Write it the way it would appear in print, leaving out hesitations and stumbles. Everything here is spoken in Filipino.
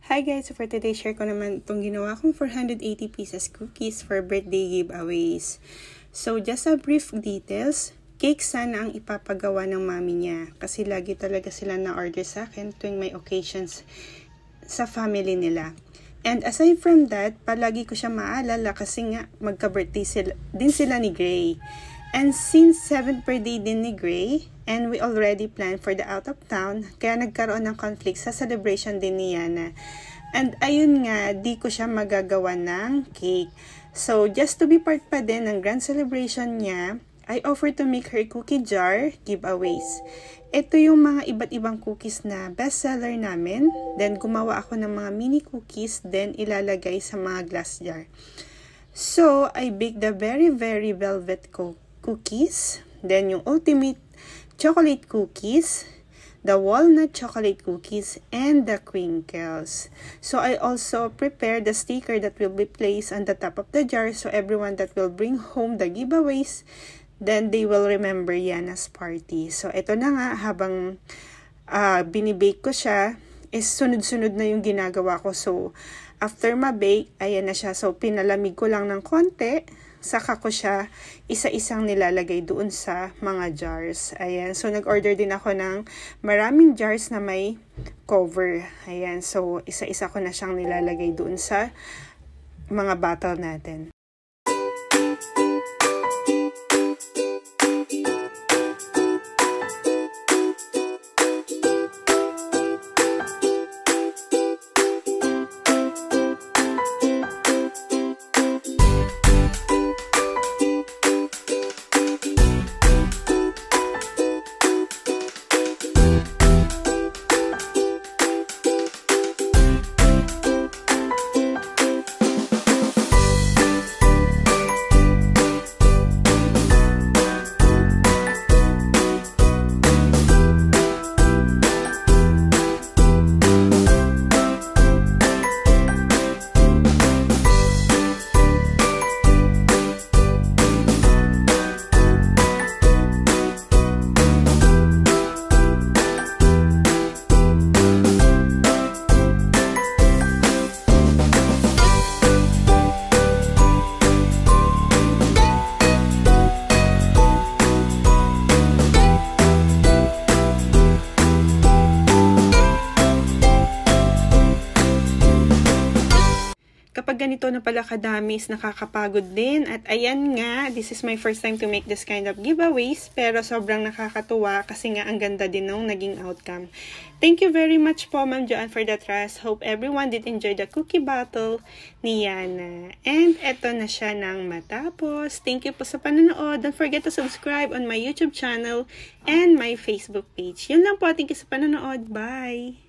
Hi guys! So for today, share ko naman itong ginawa kong 480 pieces cookies for birthday giveaways. So just a brief details, cake sana ang ipapagawa ng mami niya. Kasi lagi talaga sila na-order sa akin tuwing may occasions sa family nila. And aside from that, palagi ko siya maalala kasi nga magka-birthday din sila ni Gray. And since 7th birthday din ni Gray, and we already planned for the out of town, kaya nagkaroon ng conflict sa celebration din ni Yana. And ayun nga, di ko siya magagawa ng cake. So just to be part pa din ng grand celebration niya, I offer to make her cookie jar giveaways. Ito yung mga iba't ibang cookies na bestseller namin. Then gumawa ako ng mga mini cookies, then ilalagay sa mga glass jar. So I baked the very velvet cookies, then yung ultimate chocolate cookies, the walnut chocolate cookies, and the crinkles. So I also prepared the sticker that will be placed on the top of the jar, so everyone that will bring home the giveaways, then they will remember Yana's party. So ito na nga, habang binibake ko siya, is sunod-sunod na yung ginagawa ko. So after ma-bake, ayan na siya. So pinalamig ko lang ng konti, saka ko siya isa-isang nilalagay doon sa mga jars. Ayan. So, nag-order din ako ng maraming jars na may cover. Ayan. So, isa-isa ko na siyang nilalagay doon sa mga bottle natin. Kapag ganito na pala kadami, nakakapagod din. At ayan nga, this is my first time to make this kind of giveaways. Pero sobrang nakakatuwa kasi nga ang ganda din ng naging outcome. Thank you very much po, Ma'am Joanne, for the trust. Hope everyone did enjoy the cookie battle ni Yana. And eto na siya nang matapos. Thank you po sa panonood. Don't forget to subscribe on my YouTube channel and my Facebook page. Yun lang po. Thank you sa panonood. Bye!